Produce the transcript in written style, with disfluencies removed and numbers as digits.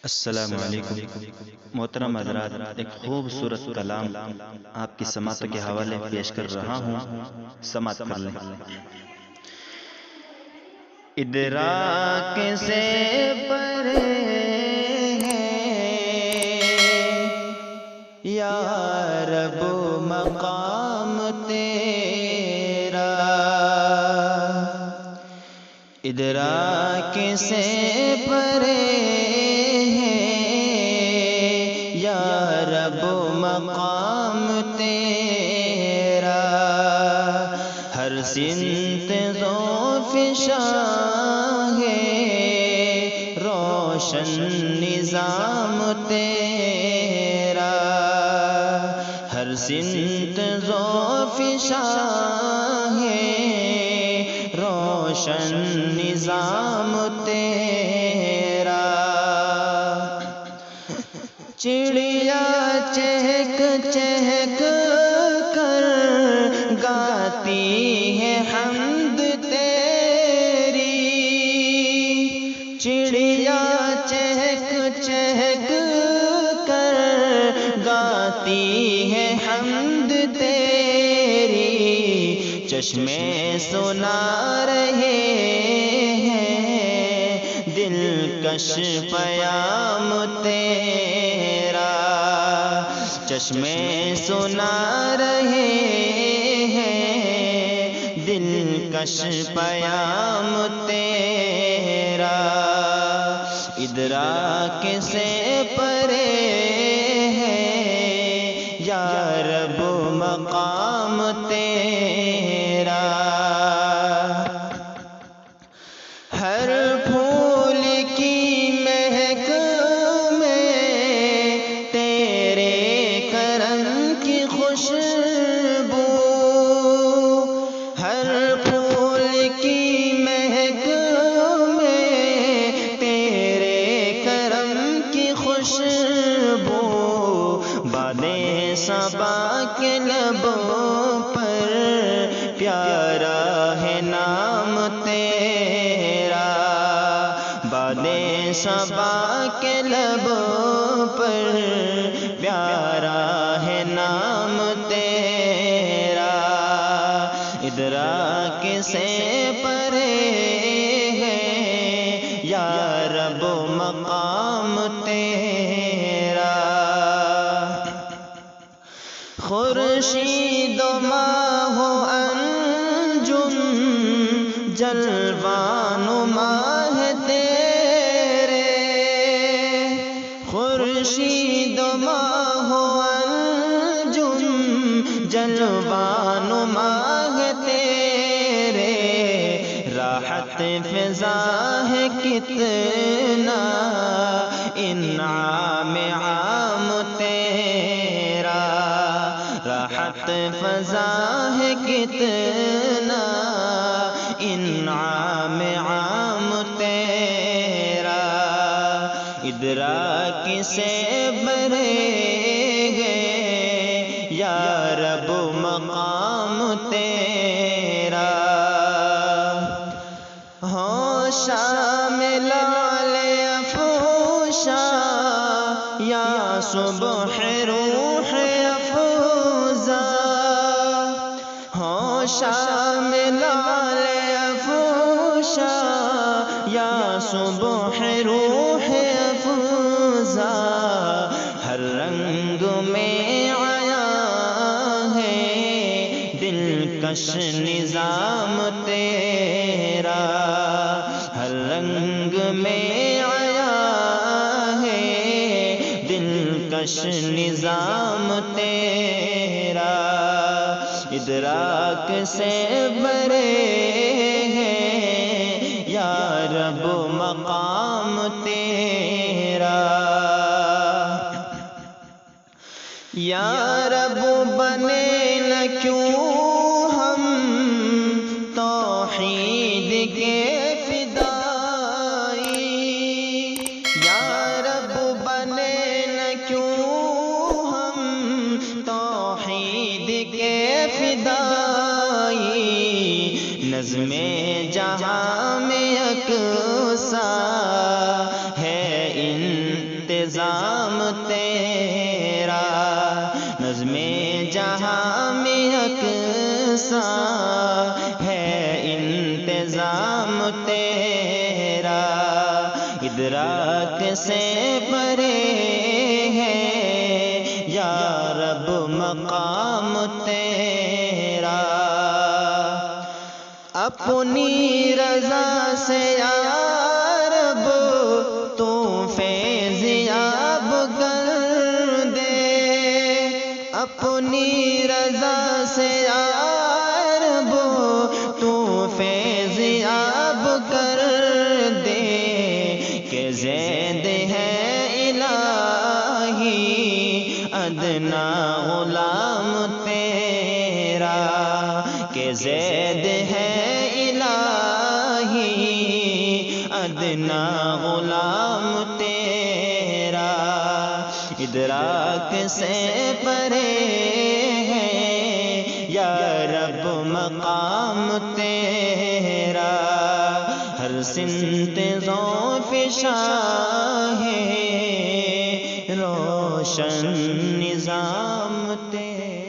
السلام علیکم محترم حضرات، ایک خوبصورت کلام آپ کی سماعت کے حوالے پیش کر رہا ہوں، سماعت کر لیں۔ ادراک سے پرے ہے یا رب مقام تیرا، ادراک سے پرے مقام تیرا، ہر سمت ذوف شاہ روشن نظام تیرا، ہر سمت ذوف شاہ روشن نظام تیرا، چڑیا چہک چہک کر گاتی ہے حمد تیری، چڑیا چہک چہک کر گاتی ہے حمد تیری، چشمے سنا رہے ہیں دلکش پیام تیرا، چشمے سنا رہے ہیں دلکش پیام تیرا، ادراک سے پرے ہے یا رب مقام تیرا، ہر پھول کی مہک میں تیرے کرم کی خوشبو، ہر پھول کی مہک میں تیرے کرم کی خوشبو، باد صبا کے لبوں پر پیارا ہے نام تیرا، باد صبا کے لبوں پر پیارا ہے نام تیرا، ادراک سے پرے ہے یا رب مقام تیرا، خورشید و ماہ و انجم جلوہ نما ہے تیرے، خورشید و ماہ و انجم جلوہ نما ہے تیرے، راحت فضا ہے کتنا انعام عام تیرا، راحت فضا ہے کتنا انعام عام تیرا، ادراک سے برے ہے یا رب مقام تیرا، ہو شامل افروشا یا صبح روح افروزا، ہو شامل افروشا یا صبح روح افروزا، ہر رنگ میں آیا ہے دلکش نظام تیرا، ہر رنگ میں آیا ہے دلکش نظام تیرا، ادراک سے برے ہے یا رب مقام تیرا، یا رب بنے نہ کیوں ہم توحید کے فدائی، یا رب بنے نہ کیوں ہم توحید کے فدائی، نظم جہاں میں یکساں ہے ان انتظام تیرا، نظم جہاں میں یکساں ہے انتظام تیرا، ادراک سے پرے ہے یا رب مقام تیرا، اپنی رضا سے یا رب تو فیضیاب کر دے، اپنی رضا سے یا رب تو فیضیاب کر دے، کہ زید ہے الہی ادنا غلام تیرا، کہ زید ہے الہی ادنا غلام تیرا، ادراک سے پرے ہے یا رب مقام تیرا، ہر سمت ذوف شاہ ہے روشن نظام تیرا۔